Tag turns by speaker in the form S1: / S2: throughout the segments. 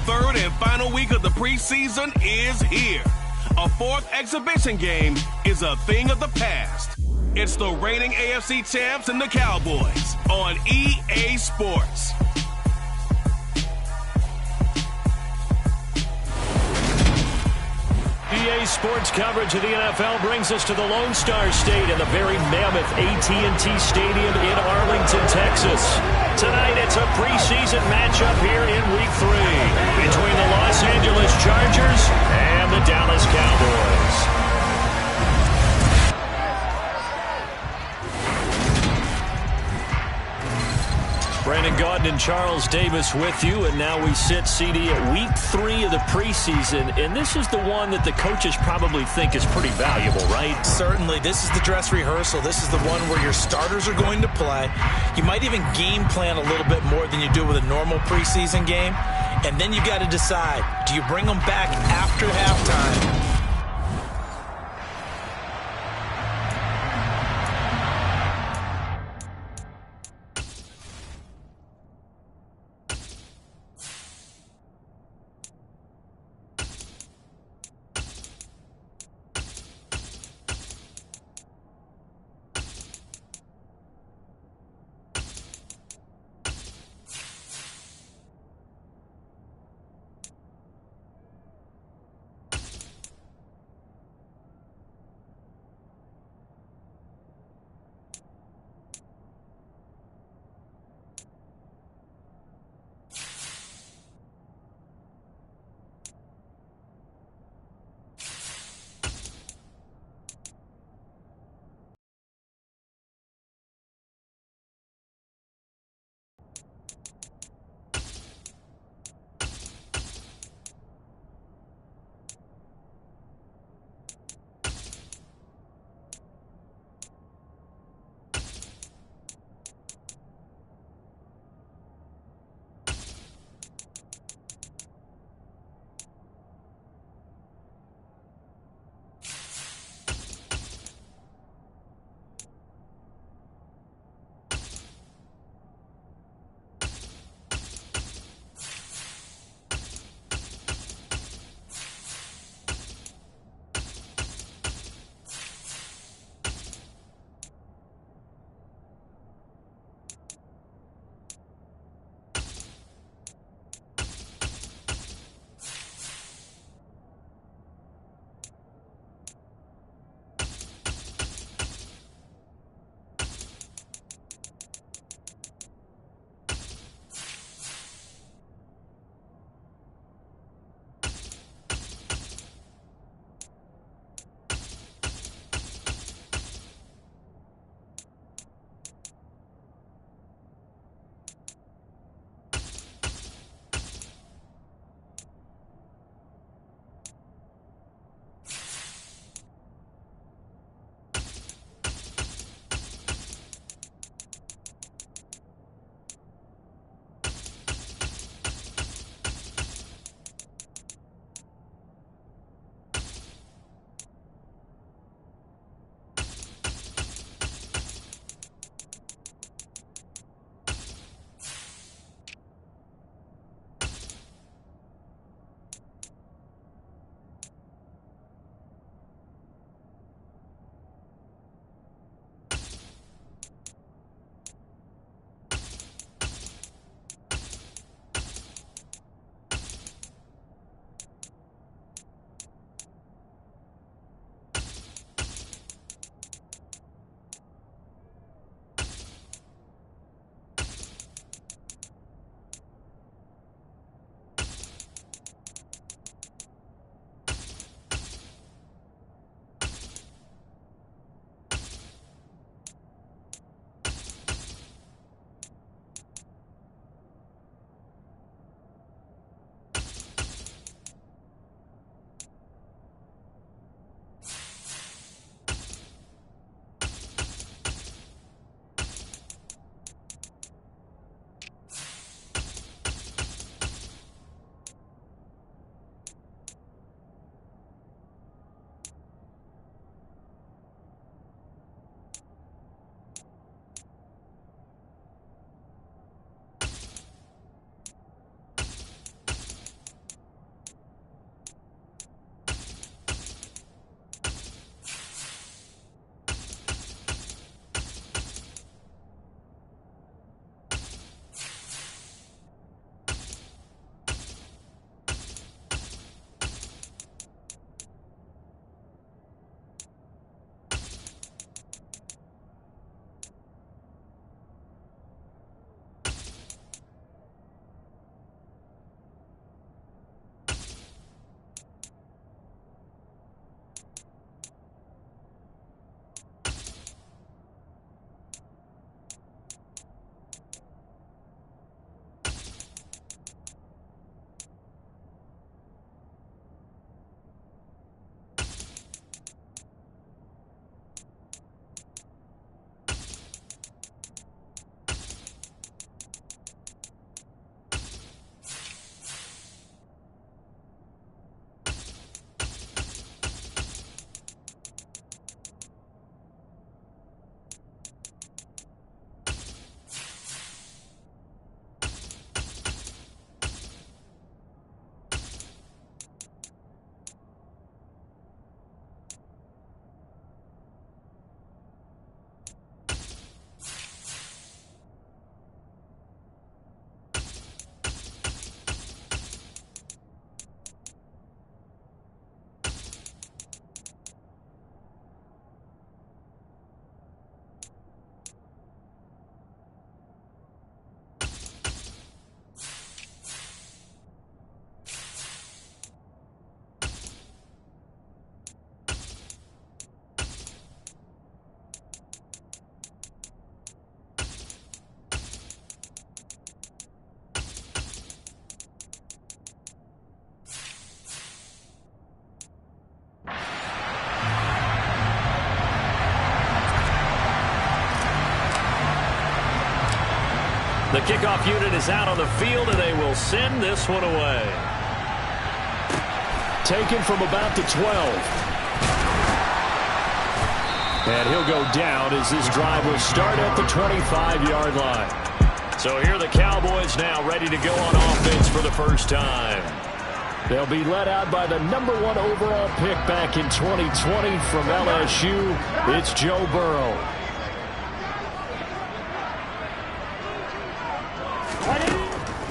S1: third and final week of the preseason is here. A fourth exhibition game is a thing of the past. It's the reigning AFC champs and the Cowboys on EA Sports.
S2: EA Sports coverage of the NFL brings us to the Lone Star State in the very mammoth AT&T Stadium in Arlington, Texas. Tonight, it's a preseason matchup here in Week 3 between the Los Angeles Chargers and the Dallas Cowboys. Brandon Gaudin and Charles Davis with you, and now we sit, CD, at Week 3 of the preseason, and this is the one that the coaches probably think is pretty valuable, right?
S3: Certainly. This is the dress rehearsal. This is the one where your starters are going to play. You might even game plan a little bit more than you do with a normal preseason game, and then you got to decide, do you bring them back after halftime?
S2: The kickoff unit is out on the field, and they will send this one away. Taken from about the 12. And he'll go down as this drive will start at the 25-yard line. So here are the Cowboys now ready to go on offense for the first time. They'll be led out by the #1 overall pick back in 2020 from LSU. It's Joe Burrow.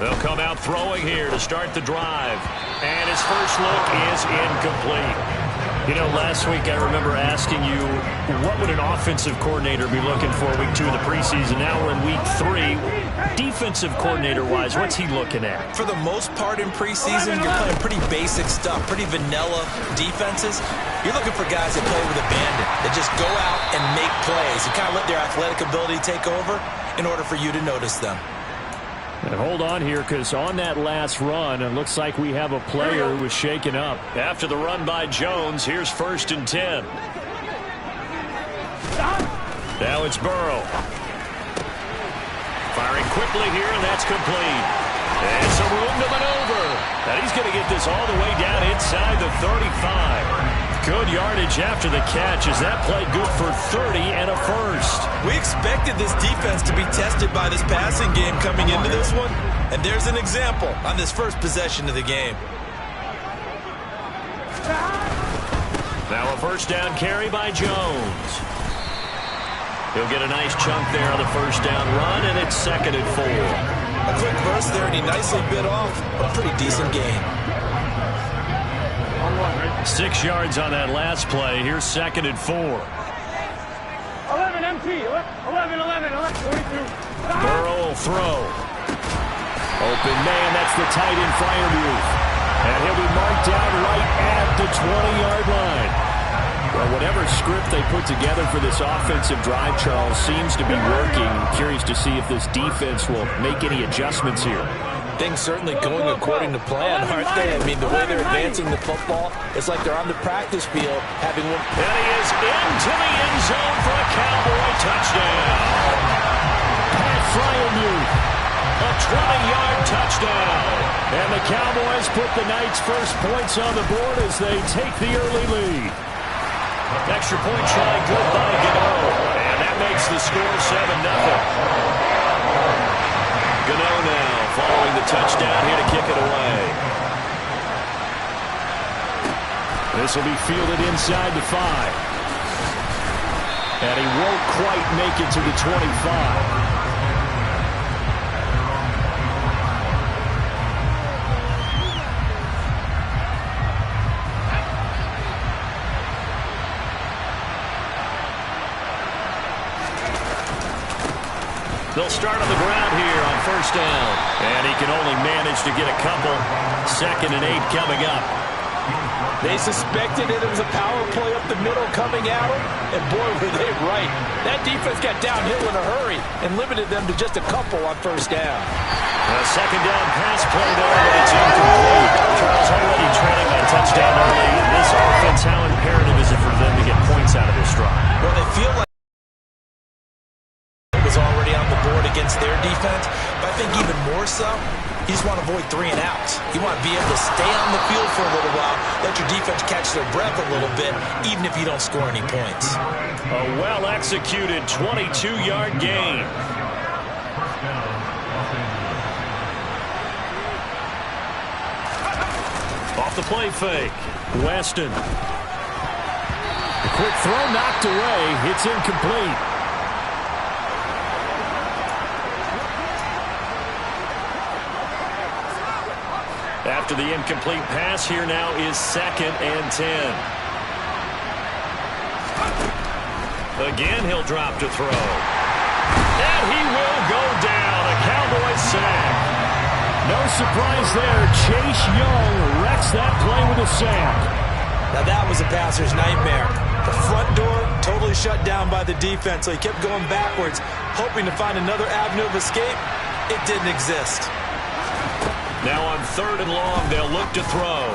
S2: They'll come out throwing here to start the drive. And his first look is incomplete. You know, last week I remember asking you, what would an offensive coordinator be looking for week 2 of the preseason? Now we're in week 3. Defensive coordinator-wise, what's he looking at?
S3: For the most part in preseason, you're playing pretty basic stuff, pretty vanilla defenses. You're looking for guys that play with abandon, that just go out and make plays. You kind of let their athletic ability take over in order for you to notice them.
S2: And hold on here, because on that last run, it looks like we have a player who was shaken up. After the run by Jones, here's 1st and 10. Now it's Burrow. Firing quickly here, and that's complete. And some room to maneuver. And he's going to get this all the way down inside the 35. Good yardage after the catch as that played good for 30 and a first.
S3: We expected this defense to be tested by this passing game coming into this one. And there's an example on this first possession of the game.
S2: Now a first down carry by Jones. He'll get a nice chunk there on the first down run, and it's 2nd and 4.
S3: A quick burst there, and he nicely bit off a pretty decent gain.
S2: 6 yards on that last play. Here's 2nd and 4.
S4: 11 MP. 11. 42.
S2: Burrow will throw. Open man, that's the tight end Freiermuth. And he'll be marked down right at the 20-yard line. Well, whatever script they put together for this offensive drive, Charles, seems to be working. Curious to see if this defense will make any adjustments here.
S3: Things certainly going according to plan, aren't they? I mean, the way they're advancing the football, it's like they're on the practice field having one.
S2: And he is into the end zone for a Cowboy touchdown. Pat Freiermuth, a 20-yard touchdown. And the Cowboys put the night's first points on the board as they take the early lead. Extra point try good by Gano. And that makes the score 7-0. Gano now following the touchdown here to kick it away. This will be fielded inside the 5. And he won't quite make it to the 25. They'll start on the ground here on first down. And he can only manage to get a couple. 2nd and 8 coming up.
S3: They suspected it was a power play up the middle coming at them. And boy, were they right. That defense got downhill in a hurry and limited them to just a couple on first down.
S2: A 2nd down pass play there, but it's incomplete. Charles already trailing by a touchdown early. This offense, how imperative is it for them to get points out of this drive?
S3: Well, they feel like was already on the board against their defense, but I think even more so, you just want to avoid 3 and outs. You want to be able to stay on the field for a little while, let your defense catch their breath a little bit, even if you don't score any points.
S2: A well-executed 22-yard gain. Off the play fake, Weston. A quick throw knocked away. It's incomplete. After the incomplete pass, here now is 2nd and 10. Again, he'll drop to throw. And he will go down. A Cowboys sack. No surprise there. Chase Young wrecks that play with a sack.
S3: Now that was a passer's nightmare. The front door totally shut down by the defense, so he kept going backwards, hoping to find another avenue of escape. It didn't exist.
S2: Now on 3rd and long, they'll look to throw.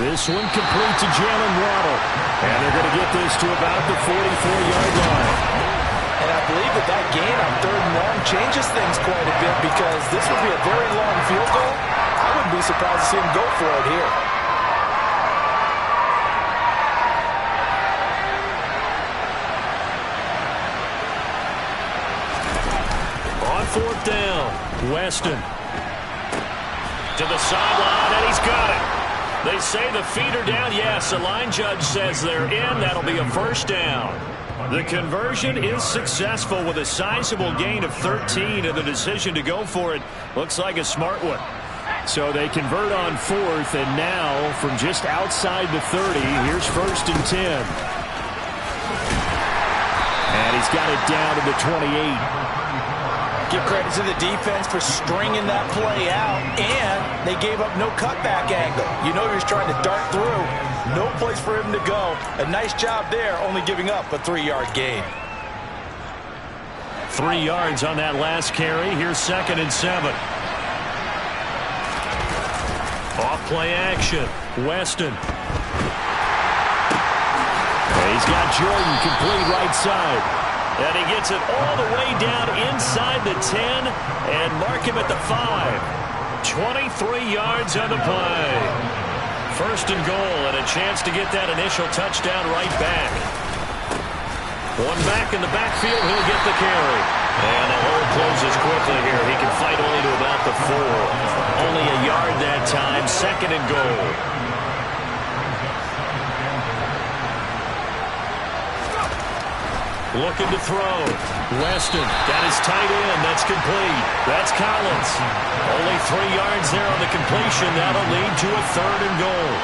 S2: This one complete to Jalen Waddle. And they're going to get this to about the 44-yard line.
S3: And I believe that gain on 3rd and long changes things quite a bit because this would be a very long field goal. I wouldn't be surprised to see him go for it here.
S2: On 4th down, Weston. To the sideline, and he's got it. They say the feet are down. Yes, the line judge says they're in. That'll be a 1st down. The conversion is successful with a sizable gain of 13, and the decision to go for it looks like a smart one. So they convert on 4th, and now from just outside the 30, here's 1st and 10. And he's got it down to the 28.
S3: Give credit to the defense for stringing that play out, and they gave up no cutback angle. You know he was trying to dart through. No place for him to go. A nice job there, only giving up a 3-yard gain.
S2: 3 yards on that last carry. Here's 2nd and 7. Off play action. Weston. He's got Jordan complete right side. And he gets it all the way down inside the 10 and mark him at the 5. 23 yards on the play. 1st and goal and a chance to get that initial touchdown right back. One back in the backfield, he'll get the carry. And the hole closes quickly here. He can fight only to about the 4. Only a yard that time. 2nd and goal. Looking to throw. Weston got his tight end. That's complete. That's Collins. Only 3 yards there on the completion. That'll lead to a 3rd and goal.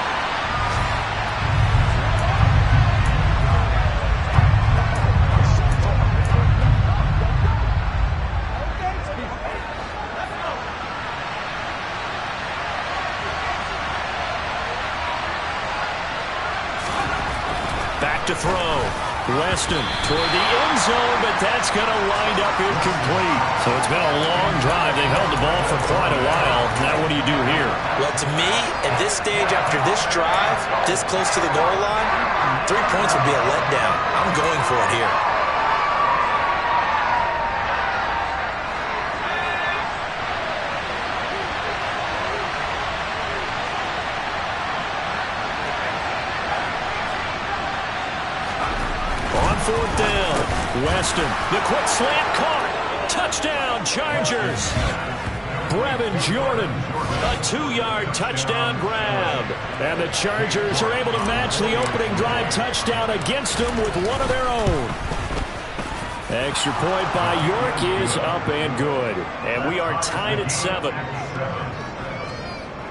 S2: Back to throw. Weston toward the end zone, but that's going to wind up incomplete. So it's been a long drive. They've held the ball for quite a while. Now what do you do here?
S3: Well, to me, at this stage, after this drive, this close to the goal line, 3 points would be a letdown. I'm going for it here.
S2: On 4th down, Weston, the quick slant caught. Touchdown, Chargers. Brevin Jordan, a 2-yard touchdown grab. And the Chargers are able to match the opening drive touchdown against them with one of their own. Extra point by York is up and good. And we are tied at 7.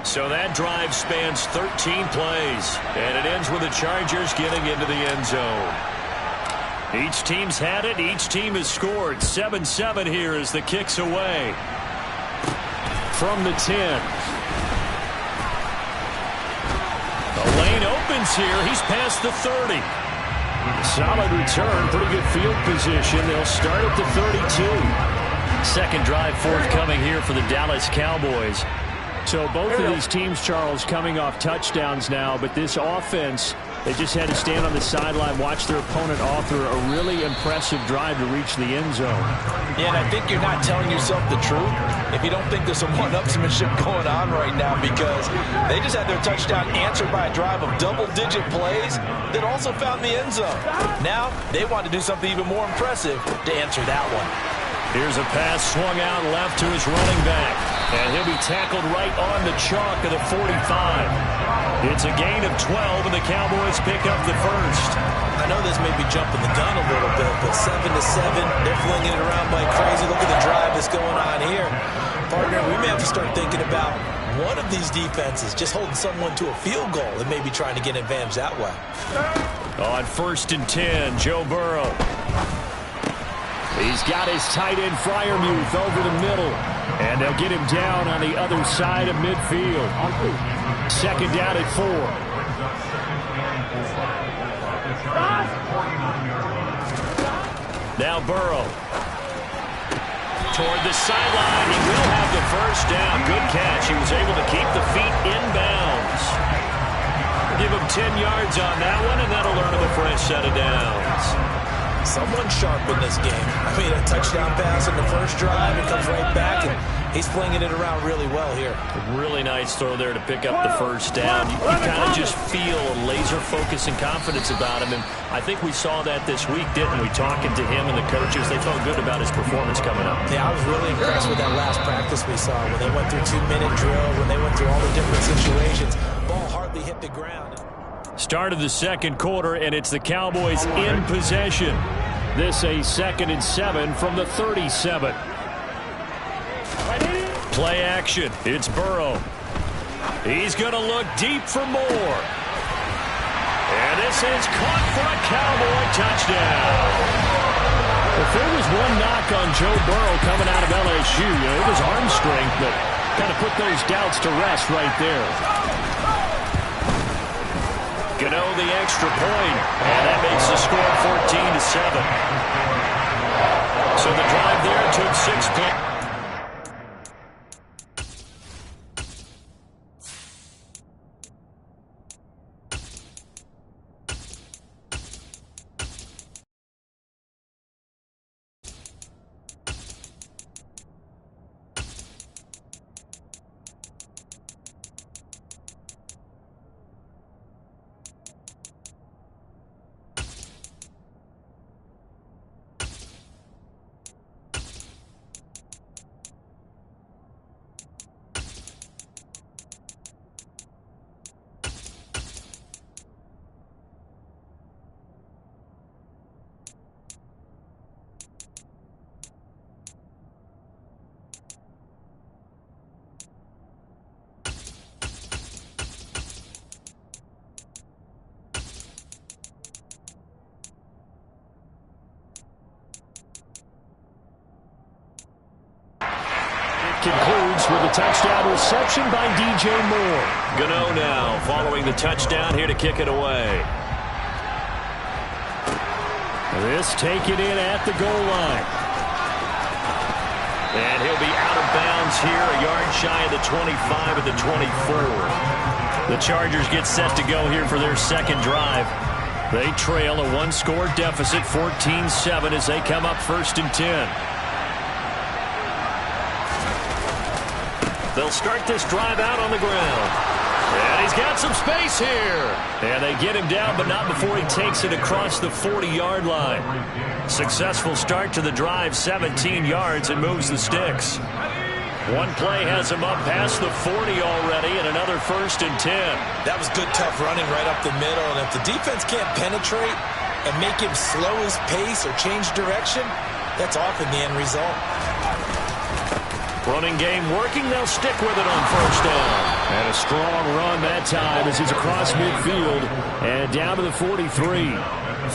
S2: So that drive spans 13 plays. And it ends with the Chargers getting into the end zone. Each team's had it. Each team has scored. 7-7 here as the kick's away. From the 10. The lane opens here. He's past the 30. Solid return. Pretty good field position. They'll start at the 32. Second drive forthcoming here for the Dallas Cowboys. So both of these teams, Charles, coming off touchdowns now, but this offense, they just had to stand on the sideline, watch their opponent author a really impressive drive to reach the end zone.
S3: Yeah, and I think you're not telling yourself the truth if you don't think there's some one-upsmanship going on right now, because they just had their touchdown answered by a drive of double-digit plays that also found the end zone. Now they want to do something even more impressive to answer that one.
S2: Here's a pass swung out left to his running back. And he'll be tackled right on the chalk of the 45. It's a gain of 12, and the Cowboys pick up the first.
S3: I know this may be jumping the gun a little bit, but 7-7, they're flinging it around like crazy. Look at the drive that's going on here. Partner, we may have to start thinking about one of these defenses just holding someone to a field goal and maybe trying to get an advantage that way.
S2: On 1st and 10, Joe Burrow. He's got his tight end Freiermuth over the middle. And they'll get him down on the other side of midfield. Second down at 4. Now Burrow. Toward the sideline. He will have the first down. Good catch. He was able to keep the feet inbounds. Give him 10 yards on that one, and that'll earn him a fresh set of downs.
S3: Someone sharp in this game. I mean, a touchdown pass in the first drive, it comes right back, and he's flinging it around really well here.
S2: Really nice throw there to pick up the first down. You kind of just feel a laser focus and confidence about him, and I think we saw that this week, didn't we? Talking to him and the coaches, they felt good about his performance coming up.
S3: Yeah, I was really impressed with that last practice we saw when they went through 2-minute drill, when they went through all the different situations. Ball hardly hit the ground.
S2: Start of the second quarter, and it's the Cowboys in possession. This a 2nd and 7 from the 37. Play action. It's Burrow. He's going to look deep for more. And this is caught for a Cowboy touchdown. If there was one knock on Joe Burrow coming out of LSU, it was arm strength, but kind of put those doubts to rest right there. Gano the extra point, and that makes the score 14-7. So the drive there took 6 points. Concludes with a touchdown reception by DJ Moore. Gano now following the touchdown here to kick it away. This taken in at the goal line. And he'll be out of bounds here, a yard shy of the 25 at the 24. The Chargers get set to go here for their second drive. They trail a one-score deficit, 14-7, as they come up 1st and 10. They'll start this drive out on the ground. And he's got some space here. And they get him down, but not before he takes it across the 40-yard line. Successful start to the drive, 17 yards, and moves the sticks. One play has him up past the 40 already, and another 1st and 10.
S3: That was good, tough running right up the middle. And if the defense can't penetrate and make him slow his pace or change direction, that's often the end result.
S2: Running game working. They'll stick with it on 1st down. And a strong run that time as he's across midfield and down to the 43.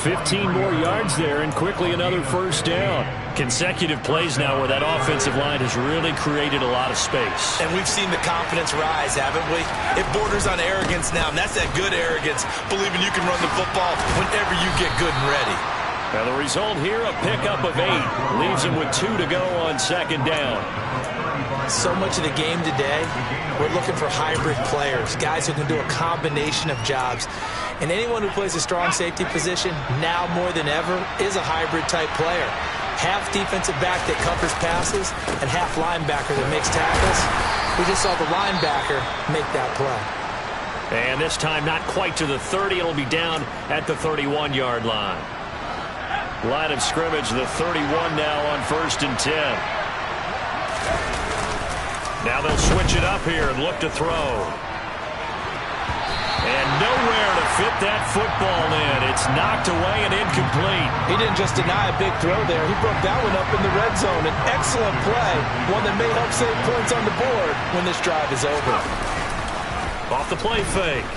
S2: 15 more yards there and quickly another 1st down. Consecutive plays now where that offensive line has really created a lot of space.
S3: And we've seen the confidence rise, haven't we? It borders on arrogance now, and that's that good arrogance, believing you can run the football whenever you get good and ready.
S2: Now the result here, a pickup of 8. Leaves him with 2 to go on 2nd down.
S3: So much of the game today, we're looking for hybrid players, guys who can do a combination of jobs. And anyone who plays a strong safety position, now more than ever, is a hybrid-type player. Half defensive back that covers passes and half linebacker that makes tackles. We just saw the linebacker make that play.
S2: And this time not quite to the 30. It'll be down at the 31-yard line. Line of scrimmage, the 31 now on 1st and 10. Now they'll switch it up here and look to throw. And nowhere to fit that football in. It's knocked away and incomplete.
S3: He didn't just deny a big throw there. He broke that one up in the red zone. An excellent play. One that may help save points on the board when this drive is over.
S2: Off the play fake.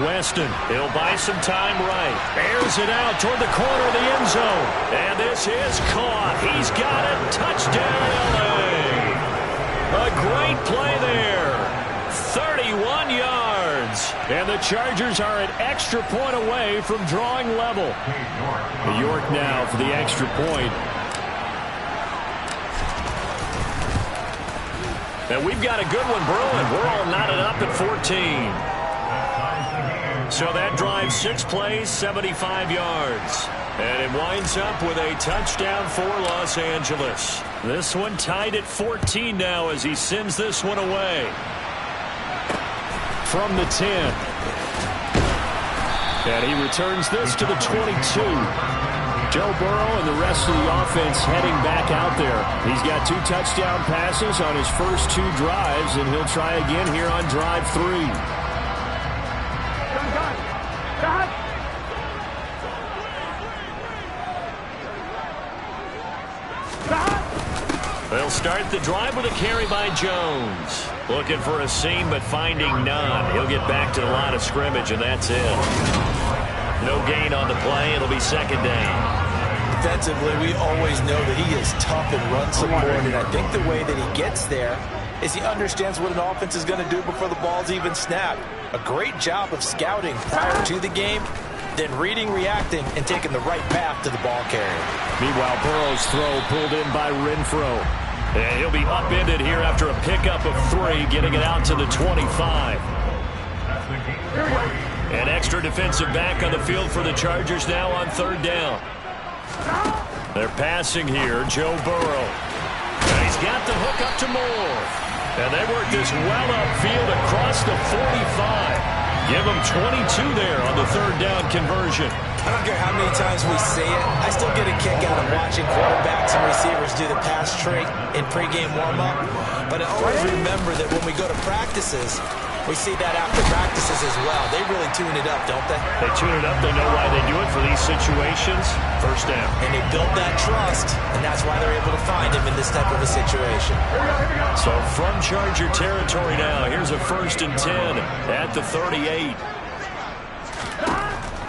S2: Weston, he'll buy some time right. Airs it out toward the corner of the end zone. And this is caught. He's got it. Touchdown, LA. A great play there. 31 yards. And the Chargers are an extra point away from drawing level. York now for the extra point. And we've got a good one brewing. We're all knotted up at 14. So that drive, 6 plays, 75 yards. And it winds up with a touchdown for Los Angeles. This one tied at 14 now as he sends this one away. From the 10. And he returns this to the 22. Joe Burrow and the rest of the offense heading back out there. He's got 2 touchdown passes on his first 2 drives, and he'll try again here on drive 3. They'll start the drive with a carry by Jones. Looking for a seam, but finding none. He'll get back to the line of scrimmage, and that's it. No gain on the play. It'll be second down.
S3: Defensively, we always know that he is tough and run support, and I think the way that he gets there is he understands what an offense is going to do before the ball's even snapped. A great job of scouting prior to the game, then reading, reacting, and taking the right path to the ball carrier.
S2: Meanwhile, Burrow's throw pulled in by Renfro. And he'll be upended here after a pickup of 3, getting it out to the 25. An extra defensive back on the field for the Chargers now on 3rd down. They're passing here, Joe Burrow. And he's got the hook up to Moore. And they work this well upfield across the 45. Give them 22 there on the 3rd down conversion.
S3: I don't care how many times we say it, I still get a kick out of watching quarterbacks and receivers do the pass trait in pregame warm-up. But I always remember that when we go to practices, we see that after practices as well. They really tune it up, don't they?
S2: They tune it up. They know why they do it for these situations. 1st down.
S3: And they built that trust, and that's why they're able to find him in this type of a situation.
S2: So from Charger territory now, here's a 1st and 10 at the 38.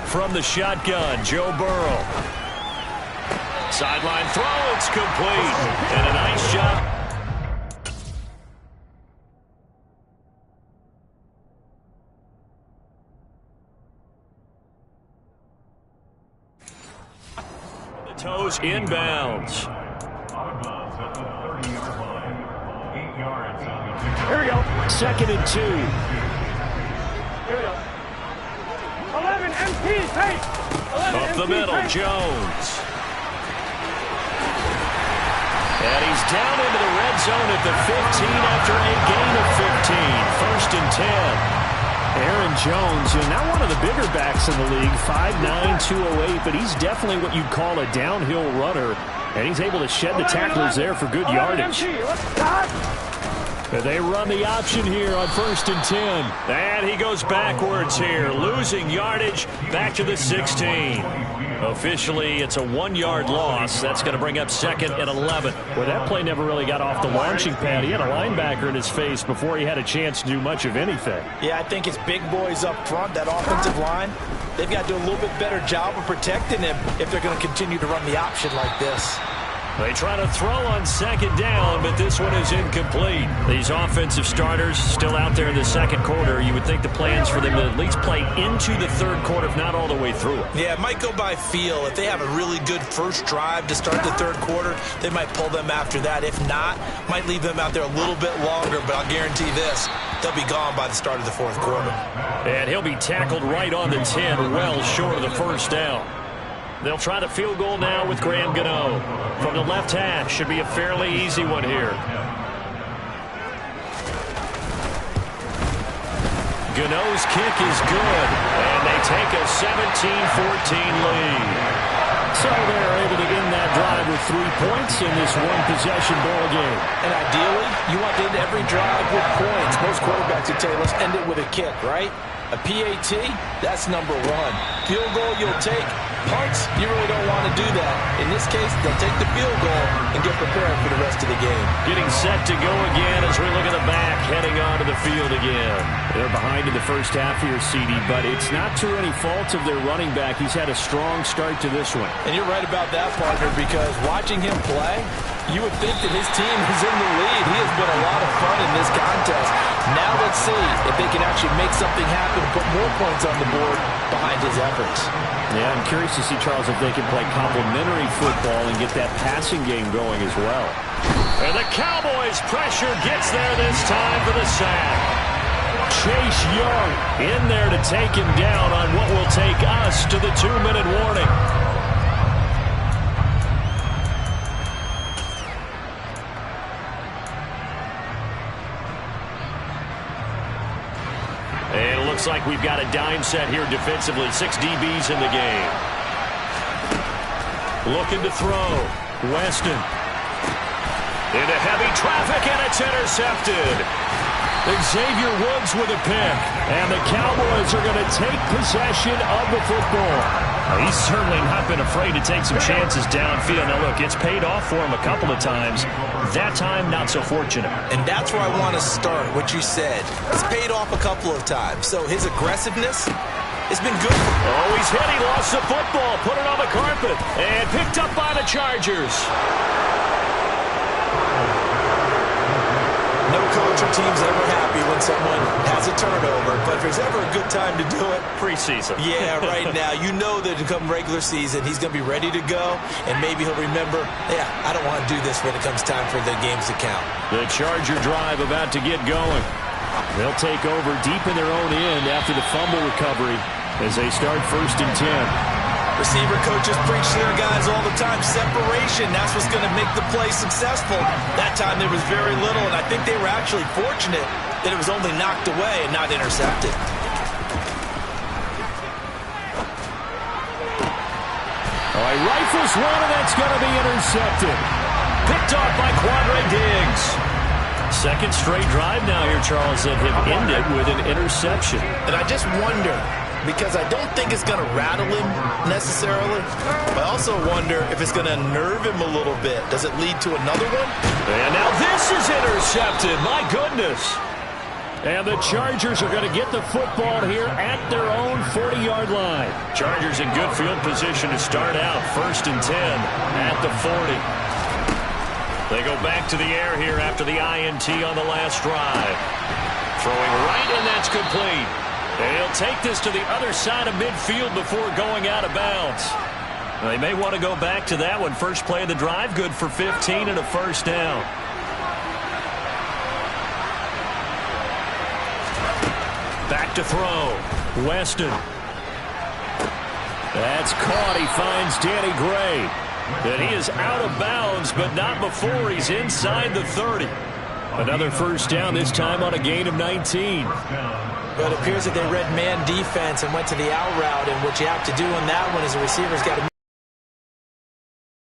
S2: From the shotgun, Joe Burrow. Sideline throw, it's complete. And a nice job. The toes inbounds.
S4: Here we go.
S2: 2nd and 2.
S4: Here we go. 11 MPs, hey! 11
S2: Up the
S4: MPs,
S2: middle,
S4: hey.
S2: Jones. And he's down into the red zone at the 15 after a gain of 15. 1st and 10.
S5: Aaron Jones, not one of the bigger backs in the league, 5'9", 208, but he's definitely what you'd call a downhill runner, and he's able to shed the tacklers there for good yardage.
S2: They run the option here on 1st and 10. And he goes backwards here, losing yardage back to the 16. Officially, it's a 1-yard loss. That's going to bring up 2nd and 11.
S5: Well, that play never really got off the launching pad. He had a linebacker in his face before he had a chance to do much of anything.
S3: Yeah, I think it's big boys up front, that offensive line. They've got to do a little bit better job of protecting him if they're going to continue to run the option like this.
S2: They try to throw on 2nd down, but this one is incomplete. These offensive starters still out there in the 2nd quarter. You would think the plans for them to at least play into the 3rd quarter, if not all the way through it.
S3: Yeah, it might go by feel. If they have a really good first drive to start the 3rd quarter, they might pull them after that. If not, might leave them out there a little bit longer, but I'll guarantee this, they'll be gone by the start of the 4th quarter.
S2: And he'll be tackled right on the 10, well short of the 1st down. They'll try the field goal now with Graham Gano. From the left hash, should be a fairly easy one here. Gano's kick is good, and they take a 17-14 lead.
S5: So they're able to end that drive with 3 points in this one-possession ball game.
S3: And ideally, you want to end every drive with points. Most quarterbacks would tell you, let's end it with a kick, right? A PAT, that's number 1. Field goal, you'll take. Punts, you really don't want to do that. In this case, they'll take the field goal and get prepared for the rest of the game.
S2: Getting set to go again as we look at the back, heading onto the field again.
S5: They're behind in the first half here, CD, but it's not through any fault of their running back. He's had a strong start to this one.
S3: And you're right about that, partner, because watching him play, you would think that his team is in the lead. He has been a lot of fun in this contest. Now let's see if they can actually make something happen, put more points on the board behind his efforts.
S5: Yeah, I'm curious to see, Charles, if they can play complementary football and get that passing game going as well.
S2: And the Cowboys pressure gets there this time for the sack. Chase Young in there to take him down on what will take us to the 2-minute warning. looks like we've got a dime set here defensively. 6 DBs in the game. Looking to throw. Weston. Into heavy traffic, and it's intercepted. Xavier Woods with a pick. And the Cowboys are going to take possession of the football. He's certainly not been afraid to take some chances downfield. Now, look, it's paid off for him a couple of times. That time, not so fortunate.
S3: And that's where I want to start, what you said. It's paid off a couple of times. So his aggressiveness, it's been good.
S2: Oh, he's hit. He lost the football. Put it on the carpet. And picked up by the Chargers.
S3: No coach or team's ever happy when someone has a turnover, but if there's ever a good time to do it,
S2: preseason.
S3: Yeah, right now. You know that come regular season, he's going to be ready to go, and maybe he'll remember, yeah, I don't want to do this when it comes time for the games to count.
S2: The Charger drive about to get going. They'll take over deep in their own end after the fumble recovery as they start 1st and 10.
S3: Receiver coaches preach to their guys all the time. Separation, that's what's going to make the play successful. That time there was very little, and I think they were actually fortunate that it was only knocked away and not intercepted.
S2: All right, rifles one, and that's going to be intercepted. Picked off by Quandre Diggs. Second straight drive now here, Charles, that have ended with an interception.
S3: And I just wonder, because I don't think it's going to rattle him necessarily. I also wonder if it's going to unnerve him a little bit. Does it lead to another one?
S2: And now this is intercepted. My goodness. And the Chargers are going to get the football here at their own 40-yard line. Chargers in good field position to start out. 1st and 10 at the 40. They go back to the air here after the INT on the last drive. Throwing right, and that's complete. And he'll take this to the other side of midfield before going out of bounds. They may want to go back to that one. First play of the drive, good for 15 and a 1st down. Back to throw. Weston. That's caught. He finds Danny Gray. And he is out of bounds, but not before he's inside the 30. Another 1st down, this time on a gain of 19.
S3: But it appears that they read man defense and went to the out route, and what you have to do on that one is the receiver's got to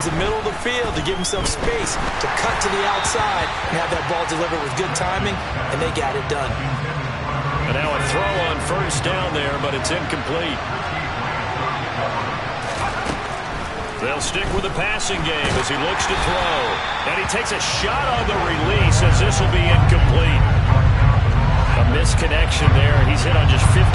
S3: the middle of the field to give himself space to cut to the outside and have that ball delivered with good timing, and they got it done.
S2: And now a throw on 1st down there, but it's incomplete. They'll stick with the passing game as he looks to throw. And he takes a shot on the release as this will be incomplete. A misconnection there. He's hit on just 50%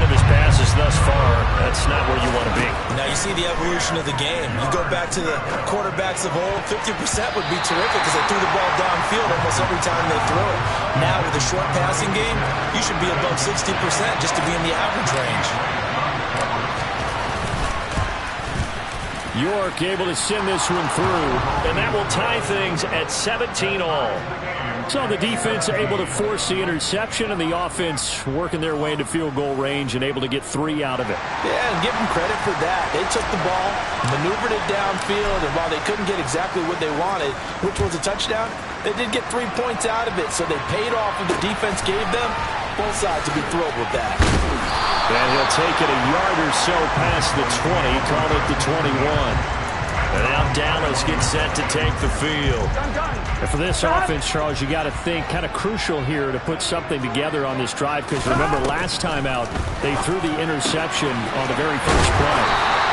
S2: of his passes thus far. That's not where you want to be.
S3: Now you see the evolution of the game. You go back to the quarterbacks of old, 50% would be terrific because they threw the ball downfield almost every time they threw it. Now with a short passing game, you should be above 60% just to be in the average range.
S2: York able to send this one through, and that will tie things at 17 all. So the defense able to force the interception, and the offense working their way into field goal range and able to get 3 out of it.
S3: Yeah, and give them credit for that. They took the ball, maneuvered it downfield, and while they couldn't get exactly what they wanted, which was a touchdown, they did get 3 points out of it, so they paid off what the defense gave them. Both sides will be thrilled with that.
S2: And he'll take it a yard or so past the 20, call it the 21. And now Dallas gets set to take the field.
S5: And for this offense, Charles, you got to think kind of crucial here to put something together on this drive, because remember last time out, they threw the interception on the very first play.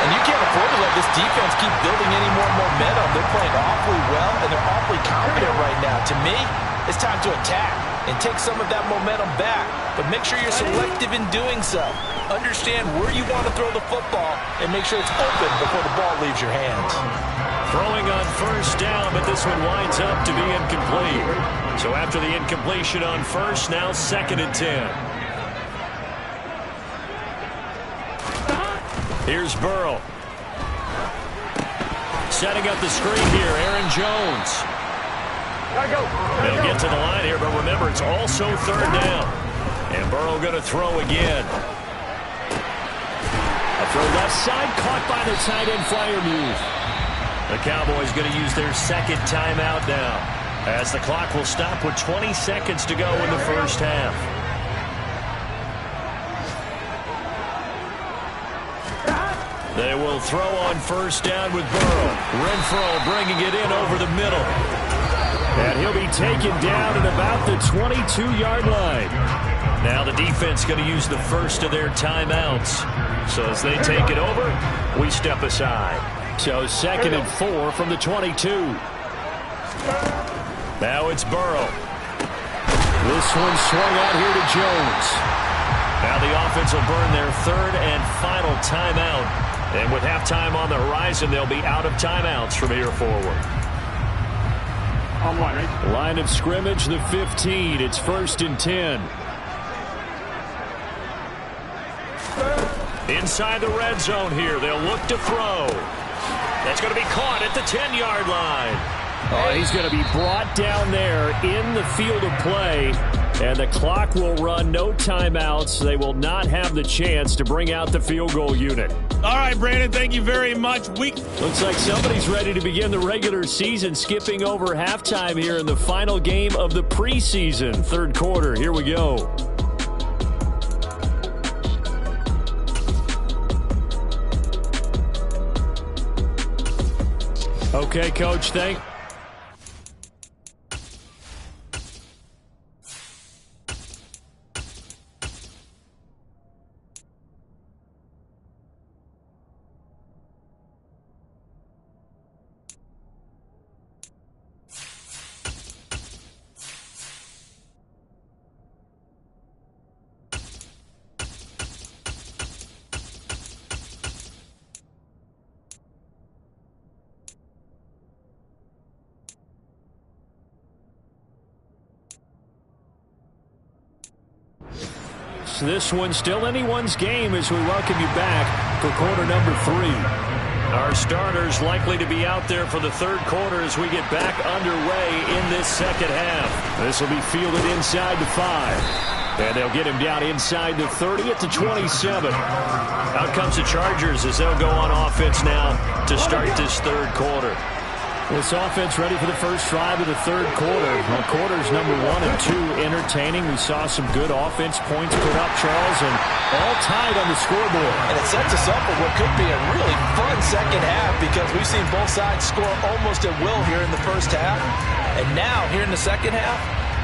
S3: And you can't afford to let this defense keep building any more momentum. They're playing awfully well, and they're awfully confident right now. To me, it's time to attack and take some of that momentum back. But make sure you're selective in doing so. Understand where you want to throw the football and make sure it's open before the ball leaves your hands.
S2: Throwing on 1st down, but this one winds up to be incomplete. So after the incompletion on 1st, now 2nd and 10. Here's Burrow. Setting up the screen here, Aaron Jones. They'll get to the line here, but remember, it's also 3rd down. And Burrow going to throw again. A throw left side, caught by the tight end flyer move. The Cowboys going to use their 2nd timeout now, as the clock will stop with 20 seconds to go in the 1st half. They will throw on first down with Burrow. Renfrow bringing it in over the middle. And he'll be taken down at about the 22-yard line. Now the defense going to use the first of their timeouts. So as they take it over, we step aside. So 2nd and 4 from the 22. Now it's Burrow. This one swung out here to Jones. Now the offense will burn their 3rd and final timeout. And with halftime on the horizon, they'll be out of timeouts from here forward. Line of scrimmage, the 15. It's 1st and 10. Inside the red zone here. They'll look to throw. That's going to be caught at the 10-yard line. Oh, he's going to be brought down there in the field of play. And the clock will run, no timeouts. They will not have the chance to bring out the field goal unit.
S6: All right, Brandon, thank you very much.
S2: Looks like somebody's ready to begin the regular season, skipping over halftime here in the final game of the preseason. 3rd quarter, here we go. Okay, Coach, thank you. This one's still anyone's game as we welcome you back for quarter number 3. Our starters likely to be out there for the 3rd quarter as we get back underway in this 2nd half. This will be fielded inside the 5. And they'll get him down inside the 30 at the 27. Out comes the Chargers as they'll go on offense now to start this 3rd quarter. This offense ready for the first drive of the 3rd quarter. Well, quarters number 1 and 2 entertaining. We saw some good offense points put up, Charles, and all tied on the scoreboard.
S3: And it sets us up for what could be a really fun 2nd half because we've seen both sides score almost at will here in the 1st half. And now, here in the 2nd half,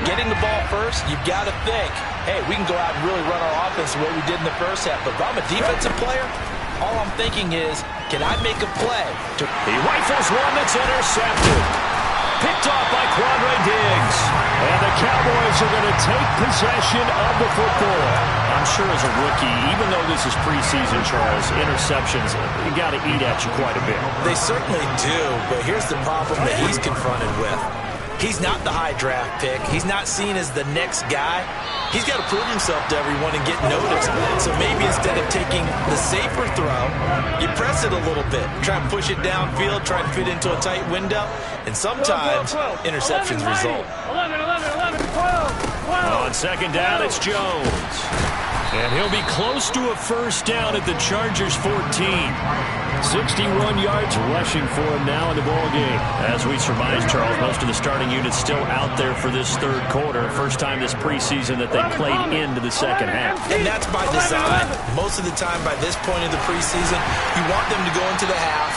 S3: getting the ball first, you've got to think, hey, we can go out and really run our offense the way we did in the 1st half. But if I'm a defensive player, all I'm thinking is, can I make a play?
S2: He rifles one that's intercepted. Picked off by Quandre Diggs. And the Cowboys are going to take possession of the football. I'm sure as a rookie, even though this is preseason, Charles, interceptions, you got to eat at you quite a bit.
S3: They certainly do, but here's the problem that he's confronted with. He's not the high draft pick. He's not seen as the next guy. He's got to prove himself to everyone and get noticed. So maybe instead of taking the safer throw, you press it a little bit. Try and push it downfield, try and fit into a tight window. And sometimes interceptions result.
S4: 11, 12.
S2: On 2nd down, it's Jones. And he'll be close to a first down at the Chargers' 14. 61 yards rushing for him now in the ballgame. As we surmise, Charles, most of the starting units still out there for this 3rd quarter. First time this preseason that they played into the 2nd half.
S3: And that's by design. Most of the time by this point of the preseason, you want them to go into the half,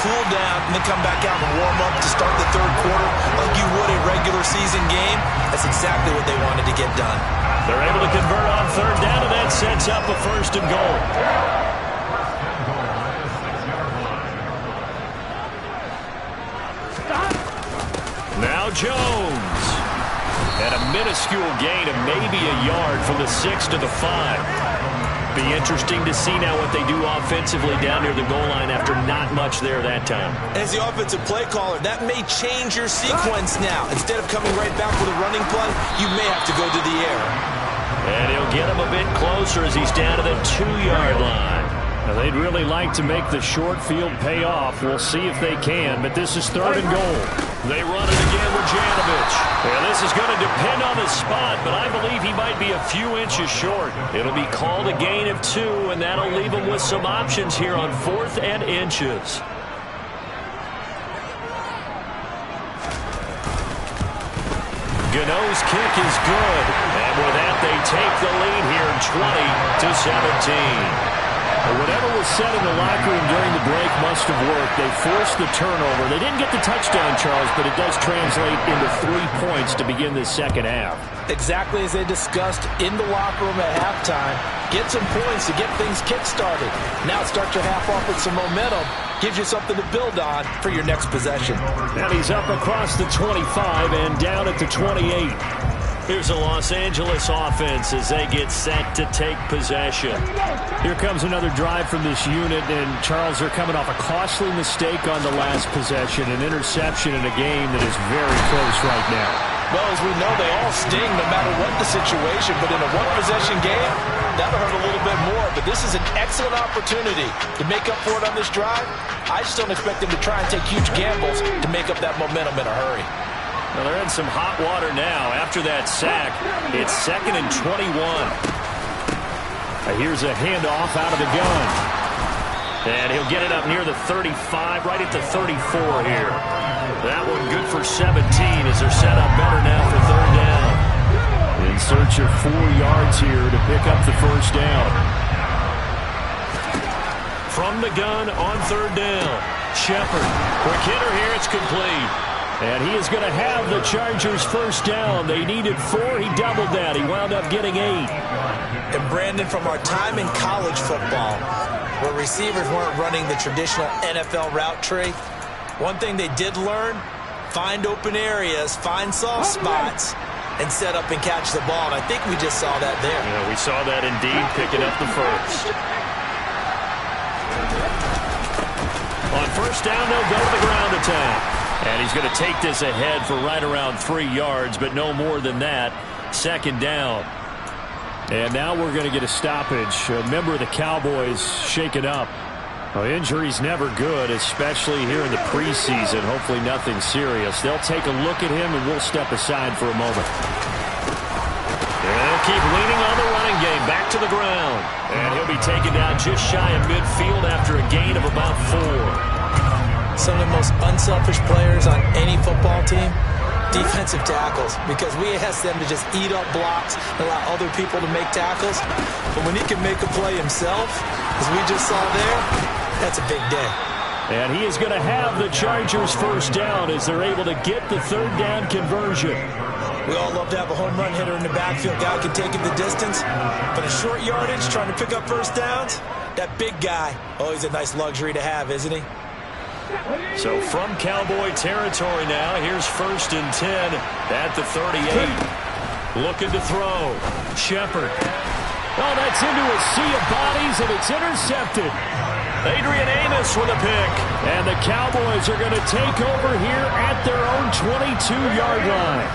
S3: cool down, and then come back out and warm up to start the 3rd quarter like you would a regular season game. That's exactly what they wanted to get done.
S2: They're able to convert on 3rd down, and that sets up a 1st and goal. Now Jones. And a minuscule gain of maybe a yard from the 6 to the 5. Be interesting to see now what they do offensively down near the goal line after not much there that time.
S3: As the offensive play caller, that may change your sequence now. Instead of coming right back with a running play, you may have to go to the air.
S2: And he'll get him a bit closer as he's down to the 2-yard line. Now they'd really like to make the short field pay off. We'll see if they can, but this is 3rd and goal. They run it again with Janovich. And this is going to depend on the spot, but I believe he might be a few inches short. It'll be called a gain of 2, and that'll leave him with some options here on 4th and inches. Gano's kick is good. And with that, they take the lead here 20-17.
S5: Whatever was said in the locker room during the break must have worked. They forced the turnover. They didn't get the touchdown, Charles, but it does translate into 3 points to begin the second half.
S3: Exactly as they discussed in the locker room at halftime. Get some points to get things kick-started. Now start your half off with some momentum. Gives you something to build on for your next possession.
S5: And he's up across the 25 and down at the 28.
S2: Here's a Los Angeles offense as they get set to take possession.
S5: Here comes another drive from this unit, and Charles, they're coming off a costly mistake on the last possession, an interception in a game that is very close right now.
S3: Well, as we know, they all sting no matter what the situation, but in a one-possession game, that'll hurt a little bit more. But this is an excellent opportunity to make up for it on this drive. I just don't expect them to try and take huge gambles to make up that momentum in a hurry.
S2: Well, they're in some hot water now. After that sack, it's 2nd and 21.
S5: Here's a handoff out of the gun.
S2: And he'll get it up near the 35, right at the 34 here. That one good for 17 as they're set up better now for 3rd down.
S5: In search of 4 yards here to pick up the first down.
S2: From the gun on 3rd down. Shepard. Quick hitter here. It's complete.
S5: And he is going to have the Chargers first down. They needed 4. He doubled that. He wound up getting 8.
S3: And Brandon, from our time in college football, where receivers weren't running the traditional NFL route tree, one thing they did learn, find open areas, find soft spots, and set up and catch the ball. And I think we just saw that there.
S2: Yeah, we saw that indeed, picking up the first. On first down, they'll go to the ground attack. And he's going to take this ahead for right around 3 yards, but no more than that. 2nd down.
S5: And now we're going to get a stoppage. A member of the Cowboys shaken up. Well, injury's never good, especially here in the preseason. Hopefully nothing serious. They'll take a look at him, and we'll step aside for a moment.
S2: They'll keep leaning on the running game. Back to the ground. And he'll be taken down just shy of midfield after a gain of about 4.
S3: Some of the most unselfish players on any football team, defensive tackles, because we ask them to just eat up blocks and allow other people to make tackles. But when he can make a play himself, as we just saw there, that's a big day.
S5: And he is going to have the Chargers first down as they're able to get the 3rd down conversion.
S3: We all love to have a home run hitter in the backfield. Guy can take it the distance. But a short yardage, trying to pick up first downs, that big guy, oh, he's a nice luxury to have, isn't he?
S2: So from Cowboy territory now, here's 1st and 10 at the 38. Looking to throw. Shepard.
S5: Oh, that's into a sea of bodies, and it's intercepted.
S2: Adrian Amos with a pick.
S5: And the Cowboys are going to take over here at their own 22-yard line.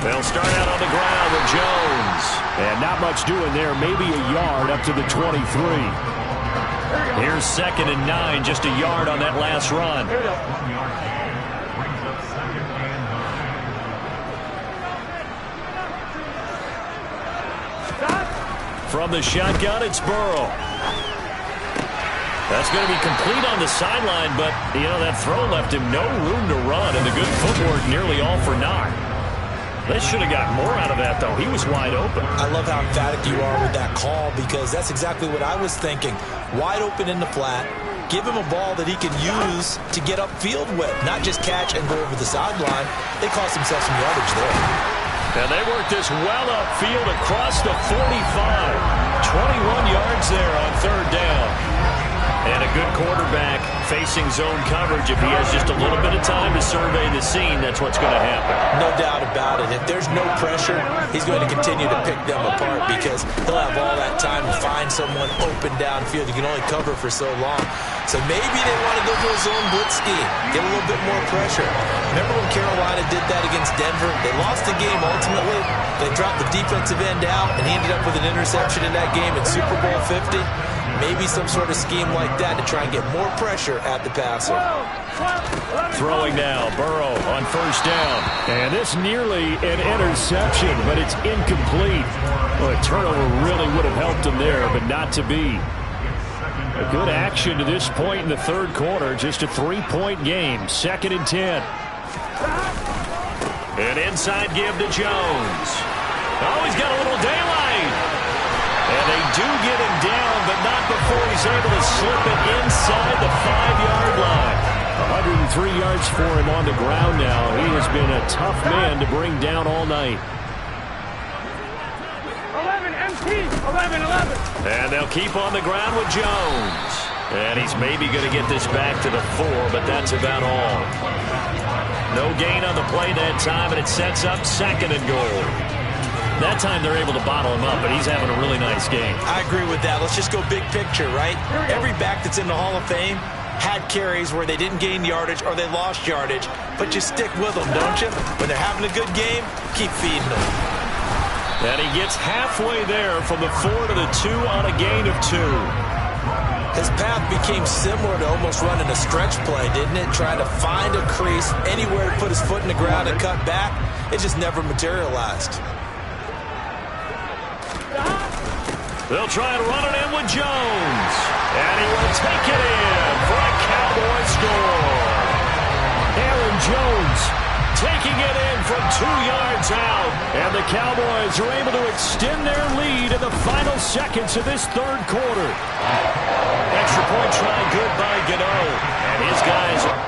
S2: They'll start out on the ground with Jones.
S5: And not much doing there. Maybe a yard up to the 23.
S2: Here's 2nd and 9. Just a yard on that last run. From the shotgun, it's Burrow. That's going to be complete on the sideline, but, you know, that throw left him no room to run, and the good footwork nearly all for naught. They should have got more out of that, though. He was wide open.
S3: I love how emphatic you are with that call, because that's exactly what I was thinking. Wide open in the flat. Give him a ball that he can use to get upfield with, not just catch and go over the sideline. They cost themselves some yardage there.
S2: And they worked this well upfield across the 45. 21 yards there on 3rd down. And a good quarterback facing zone coverage. If he has just a little bit of time to survey the scene, that's what's going to happen.
S3: No doubt about it. If there's no pressure, he's going to continue to pick them apart, because he'll have all that time to find someone open downfield. You can only cover for so long. So maybe they want to go to a zone blitz scheme, get a little bit more pressure. Remember when Carolina did that against Denver? They lost the game ultimately. They dropped the defensive end out, and he ended up with an interception in that game in Super Bowl 50. Maybe some sort of scheme like that to try and get more pressure at the passer.
S2: Throwing now, Burrow on first down.
S5: And this nearly an interception, but it's incomplete. Well, a turnover really would have helped him there, but not to be. A good action to this point in the third quarter. Just a 3-point game. 2nd and 10.
S2: An inside give to Jones. Oh, he's got a little daylight. And they do get him down, but not before he's able to slip it inside the 5-yard line.
S5: 103 yards for him on the ground now. He has been a tough man to bring down all night.
S4: 11 MT, 11.
S2: And they'll keep on the ground with Jones. And he's maybe going to get this back to the 4, but that's about all. No gain on the play that time, and it sets up 2nd and goal. That time they're able to bottle him up, but he's having a really nice game.
S3: I agree with that. Let's just go big picture, right? Every back that's in the Hall of Fame had carries where they didn't gain yardage or they lost yardage, but you stick with them, don't you? When they're having a good game, keep feeding them.
S2: And he gets halfway there from the 4 to the 2 on a gain of 2.
S3: His path became similar to almost running a stretch play, didn't it? Trying to find a crease, anywhere to put his foot in the ground and cut back. It just never materialized.
S2: They'll try and run it in with Jones. And he will take it in for a Cowboy score.
S5: Aaron Jones
S2: taking it in from 2 yards out.
S5: And the Cowboys are able to extend their lead in the final seconds of this 3rd quarter.
S2: Extra point try good by Gano. And his guys...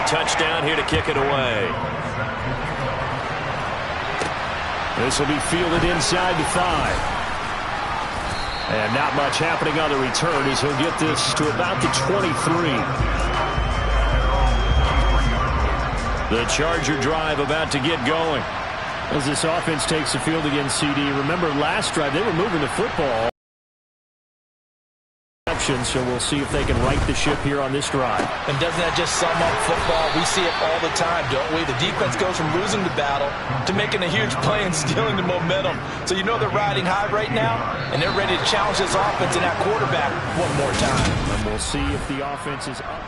S2: touchdown here to kick it away.
S5: This will be fielded inside the 5. And not much happening on the return as he'll get this to about the 23.
S2: The Charger drive about to get going.
S5: As this offense takes the field against CD, remember last drive they were moving the football. So we'll see if they can right the ship here on this drive.
S3: And doesn't that just sum up football? We see it all the time, don't we? The defense goes from losing the battle to making a huge play and stealing the momentum. So you know they're riding high right now, and they're ready to challenge this offense and that quarterback one more time.
S5: And we'll see if the offense is up.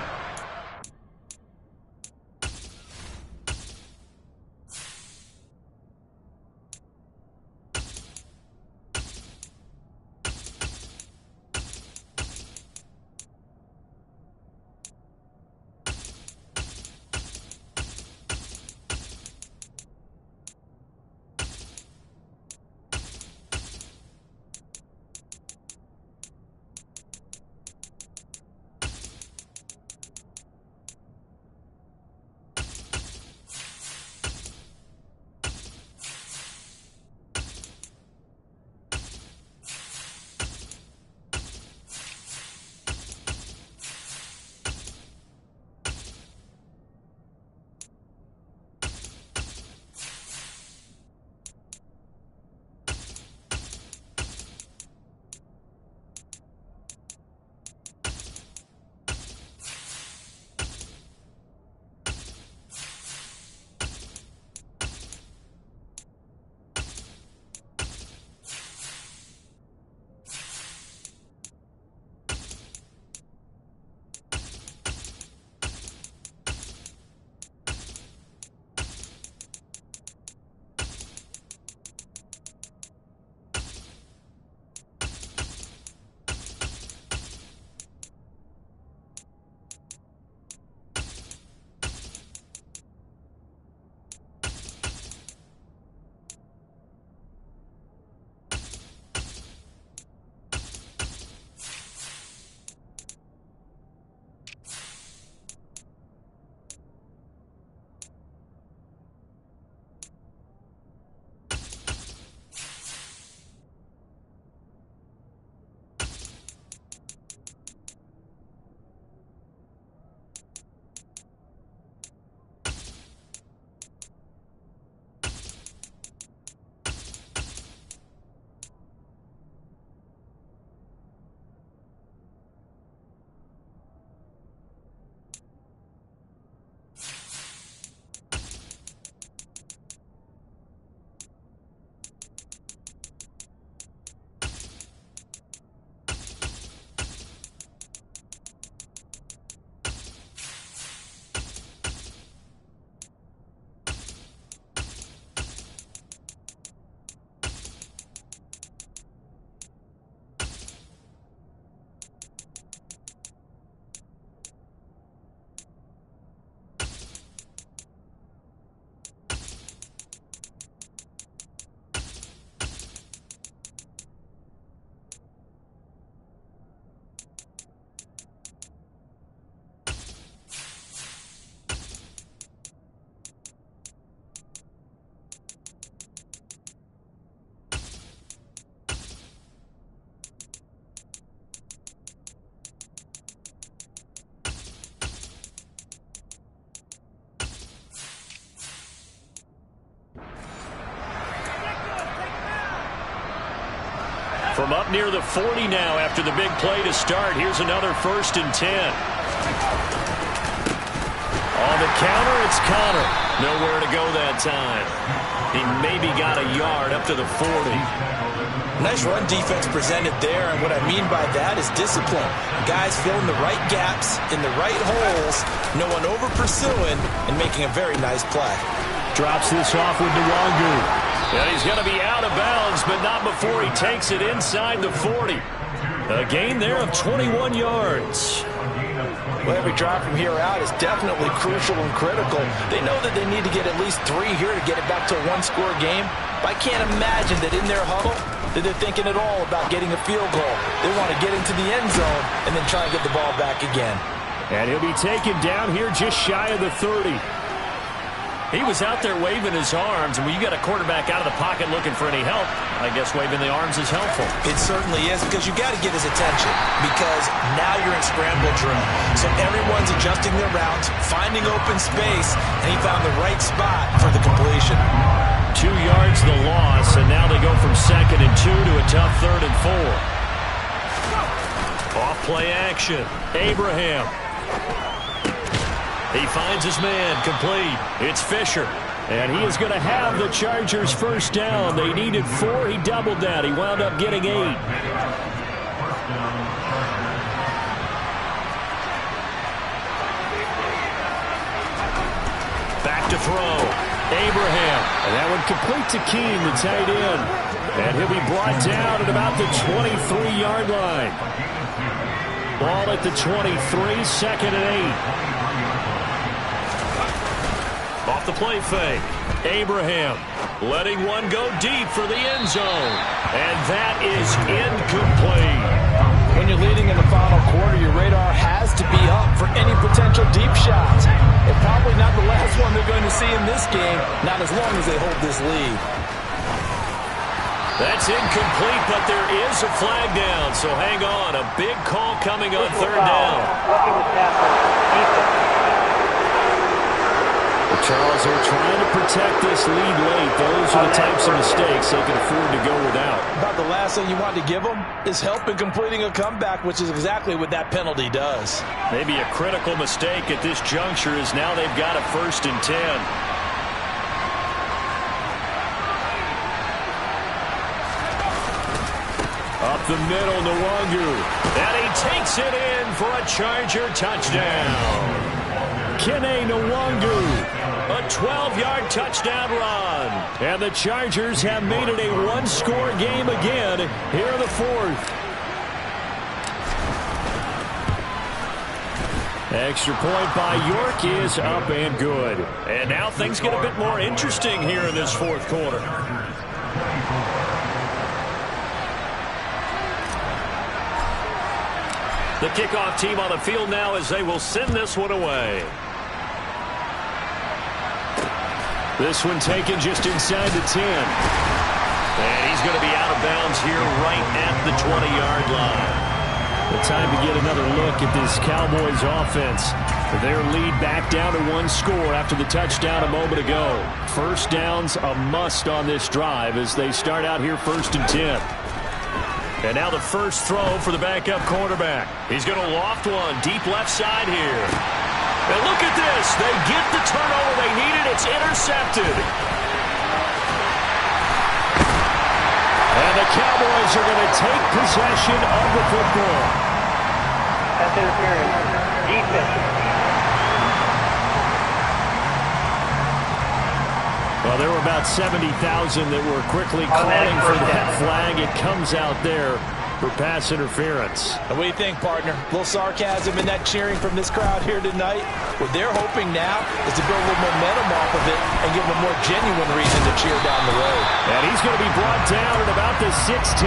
S2: From up near the 40 now after the big play to start. Here's another 1st and 10. On the counter, it's Connor. Nowhere to go that time. He maybe got a yard up to the 40.
S3: Nice run defense presented there, and what I mean by that is discipline. Guys filling the right gaps in the right holes, no one over-pursuing, and making a very nice play.
S5: Drops this off with Nwangu.
S2: And he's going to be out of bounds, but not before he takes it inside the 40. A gain there of 21 yards.
S3: Well, every drive from here out is definitely crucial and critical. They know that they need to get at least 3 here to get it back to a one-score game. But I can't imagine that in their huddle that they're thinking at all about getting a field goal. They want to get into the end zone and then try and get the ball back again.
S5: And he'll be taken down here just shy of the 30.
S2: He was out there waving his arms, and when you got a quarterback out of the pocket looking for any help, I guess waving the arms is helpful.
S3: It certainly is, because you got to get his attention, because now you're in scramble drill. So everyone's adjusting their routes, finding open space, and he found the right spot for the completion.
S2: 2 yards the loss, and now they go from 2nd and 2 to a tough 3rd and 4. Off play action. Abraham. He finds his man, complete. It's Fisher.
S5: And he is going to have the Chargers first down. They needed 4. He doubled that. He wound up getting 8.
S2: Back to throw. Abraham.
S5: And that one complete to Keene, the tight end. And he'll be brought down at about the 23-yard line. Ball at the 23, 2nd and 8.
S2: Off the play fake. Abraham letting one go deep for the end zone. And that is incomplete.
S3: When you're leading in the final quarter, your radar has to be up for any potential deep shots. And probably not the last one they're going to see in this game, not as long as they hold this lead.
S2: That's incomplete, but there is a flag down. So hang on. A big call coming on 3rd down.
S5: Charles, they're trying to protect this lead late. Those are the types of mistakes they can afford to go without.
S3: About the last thing you want to give them is help in completing a comeback, which is exactly what that penalty does.
S2: Maybe a critical mistake at this juncture is now they've got a 1st and 10.
S5: Up the middle, Nwangu.
S2: And he takes it in for a Charger touchdown.
S5: Kene Nwangu.
S2: A 12-yard touchdown run.
S5: And the Chargers have made it a one-score game again here in the 4th. Extra point by York is up and good.
S2: And now things get a bit more interesting here in this 4th quarter. The kickoff team on the field now as they will send this one away.
S5: This one taken just inside the 10.
S2: And he's going to be out of bounds here right at the 20-yard line.
S5: The time to get another look at this Cowboys offense. Their lead back down to 1 score after the touchdown a moment ago. First down's a must on this drive as they start out here 1st and 10.
S2: And now the first throw for the backup quarterback. He's going to loft one deep left side here. And look at this. They get the turnover they needed. It's intercepted.
S5: And the Cowboys are going to take possession of the football.
S4: That's interference. Defense.
S5: Well, there were about 70,000 that were quickly calling for that flag. It comes out there for pass interference.
S3: And what do you think, partner? A little sarcasm in that cheering from this crowd here tonight. What they're hoping now is to build a little momentum off of it and give them a more genuine reason to cheer down the road.
S5: And he's going to be brought down at about the 16.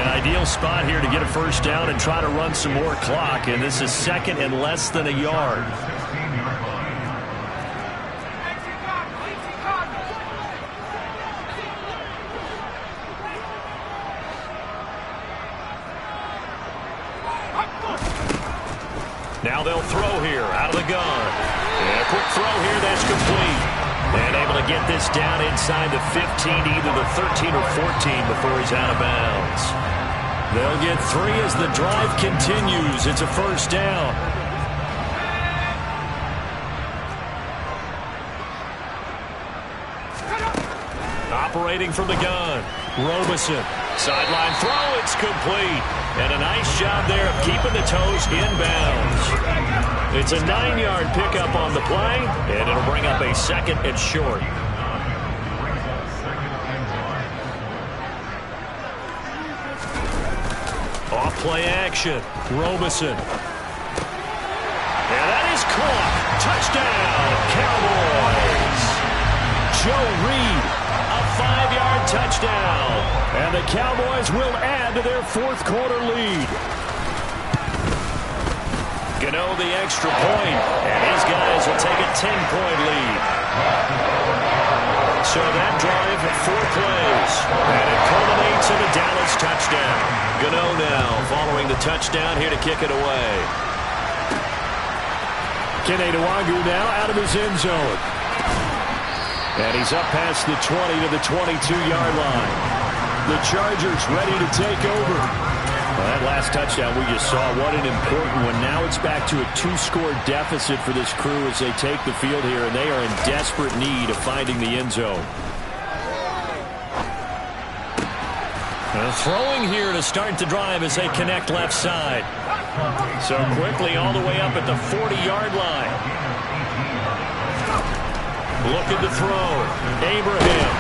S2: An ideal spot here to get a first down and try to run some more clock. And this is 2nd and less than a yard. Now they'll throw here out of the gun. And a quick throw here that's complete. And able to get this down inside the 15, either the 13 or 14 before he's out of bounds. They'll get 3 as the drive continues. It's a first down. Operating from the gun, Robeson. Sideline throw, it's complete. And a nice job there of keeping the toes inbounds. It's a 9-yard pickup on the play, and it'll bring up a second and short. Off play action, Robeson. And that is caught. Touchdown, Cowboys. Joe Reed, a 5-yard touchdown. And the Cowboys will add to their fourth quarter lead. Gano the extra point, and his guys will take a 10-point lead. So that drive, 4 plays, and it culminates in a Dallas touchdown. Gano now following the touchdown here to kick it away. Kene Nwangwu now out of his end zone. And he's up past the 20 to the 22-yard line. The Chargers ready to take over. Well, that last touchdown we just saw, what an important one. Now it's back to a 2-score deficit for this crew as they take the field here, and they are in desperate need of finding the end zone. Throwing here to start the drive as they connect left side. So quickly all the way up at the 40-yard line. Looking to throw. Abraham.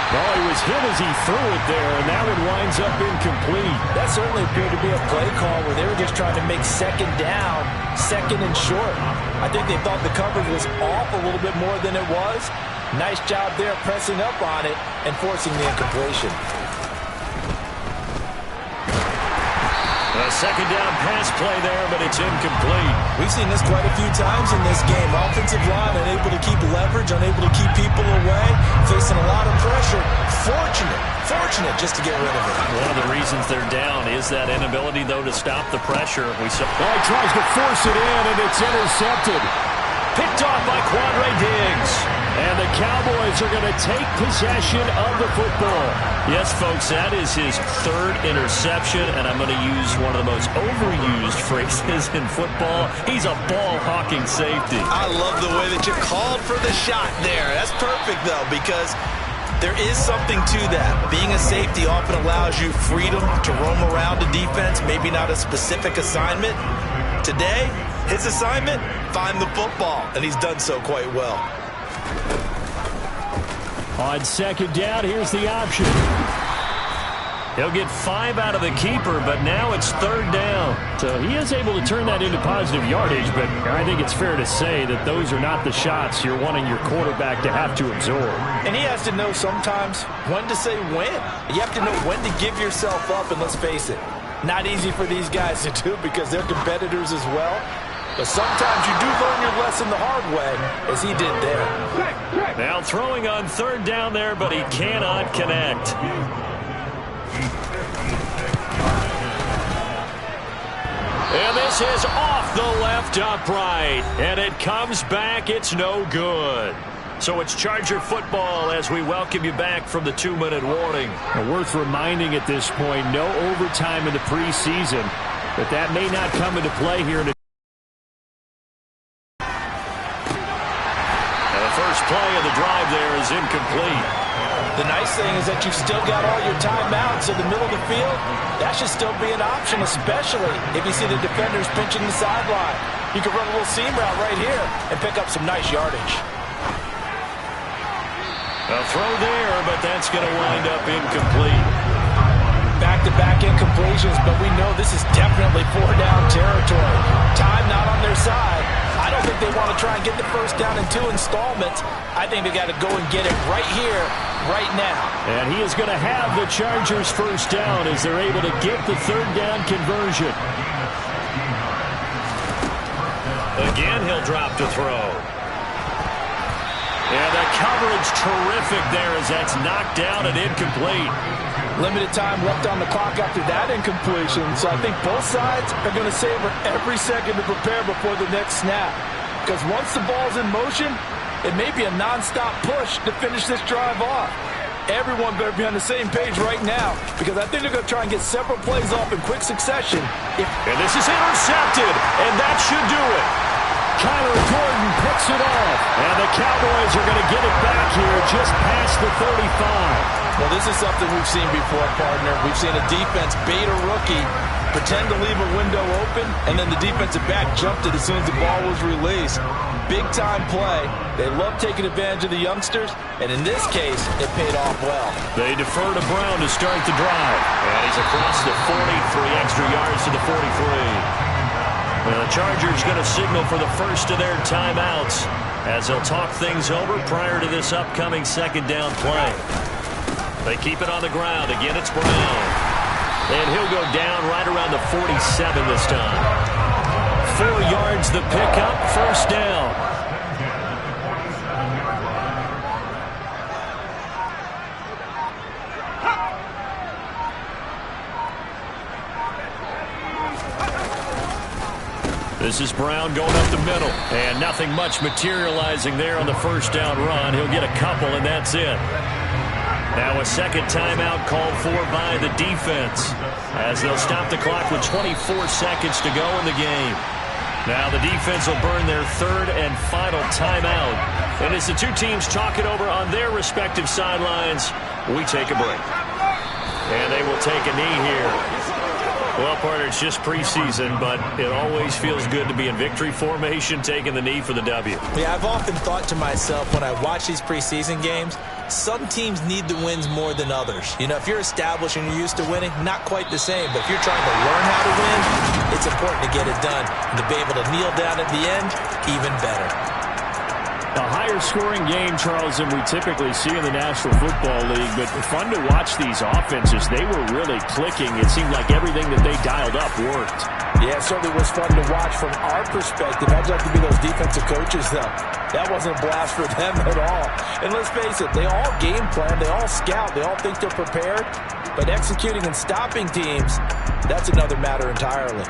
S2: Oh, he was hit as he threw it there, and that one winds up incomplete.
S3: That certainly appeared to be a play call where they were just trying to make second down, second and short. I think they thought the coverage was off a little bit more than it was. Nice job there pressing up on it and forcing the incompletion.
S2: A second down pass play there, but it's incomplete.
S3: We've seen this quite a few times in this game. Offensive line unable to keep leverage, unable to keep people away, facing a lot of pressure. Fortunate just to get rid of it.
S2: One of the reasons they're down is that inability, though, to stop the pressure.
S5: He tries to force it in, and it's intercepted.
S2: Picked off by Quandre Diggs.
S5: And the Cowboys are going to take possession of the football.
S2: Yes, folks, that is his 3rd interception, and I'm going to use one of the most overused phrases in football. He's a ball-hawking safety.
S3: I love the way that you called for the shot there. That's perfect, though, because there is something to that. Being a safety often allows you freedom to roam around a defense, maybe not a specific assignment. Today, his assignment, find the football, and he's done so quite well.
S5: On second down, here's the option.
S2: He'll get 5 out of the keeper, but now it's 3rd down.
S5: So he is able to turn that into positive yardage, but I think it's fair to say that those are not the shots you're wanting your quarterback to have to absorb.
S3: And he has to know sometimes when to say when. You have to know when to give yourself up, and let's face it, not easy for these guys to do because they're competitors as well. But sometimes you do learn your lesson the hard way, as he did there.
S2: Now throwing on 3rd down there, but he cannot connect. And this is off the left upright. And it comes back. It's no good. So it's Charger football as we welcome you back from the 2-minute warning.
S5: Worth reminding at this point, no overtime in the preseason, but that may not come into play here in
S2: play of the drive there is incomplete.
S3: The nice thing is that you've still got all your timeouts in the middle of the field. That should still be an option, especially if you see the defenders pinching the sideline. You can run a little seam route right here and pick up some nice yardage.
S2: A throw there, but that's going to wind up incomplete.
S3: Back-to-back incompletions, but we know this is definitely 4-down territory. Time not on their side. I don't think they want to try and get the first down in 2 installments. I think they got to go and get it right here, right now.
S5: And he is going to have the Chargers first down as they're able to get the 3rd down conversion.
S2: Again, he'll drop to throw. And the coverage terrific there as that's knocked down and incomplete.
S3: Limited time left on the clock after that incompletion, so I think both sides are going to savor every second to prepare before the next snap. Because once the ball's in motion, It may be a nonstop push to finish this drive off. Everyone better be on the same page right now, because I think they're going to try and get several plays off in quick succession.
S2: And this is intercepted, and that should do it.
S5: Kyler Gordon picks it off. And the Cowboys are going to get it back here just past the 35.
S3: Well, this is something we've seen before, partner. We've seen a defense bait a rookie, pretend to leave a window open, and then the defensive back jumped it as soon as the ball was released. Big-time play. They love taking advantage of the youngsters, and in this case, it paid off well.
S2: They defer to Brown to start the drive. And he's across the 40, 3 extra yards to the 43. Well, the Chargers going to signal for the first of their timeouts as they'll talk things over prior to this upcoming second down play. They keep it on the ground. Again, it's Brown. And he'll go down right around the 47 this time. 4 yards the pickup, first down. This is Brown going up the middle, and nothing much materializing there on the first down run. He'll get a couple, and that's it. Now a second timeout called for by the defense as they'll stop the clock with 24 seconds to go in the game. Now the defense will burn their third and final timeout. And as the two teams talk it over on their respective sidelines, we take a break. And they will take a knee here. Well, partner, it's just preseason, but it always feels good to be in victory formation, taking the knee for the W.
S3: Yeah, I've often thought to myself when I watch these preseason games, some teams need the wins more than others. You know, if you're established and you're used to winning, not quite the same. But if you're trying to learn how to win, it's important to get it done. And to be able to kneel down at the end, even better.
S5: A higher scoring game, Charles, than we typically see in the National Football League, but fun to watch these offenses. They were really clicking. It seemed like everything that they dialed up worked.
S3: Yeah, it certainly was fun to watch from our perspective. I'd like to be those defensive coaches, though. That wasn't a blast for them at all. And let's face it, they all game plan, they all scout, they all think they're prepared. But executing and stopping teams, that's another matter entirely.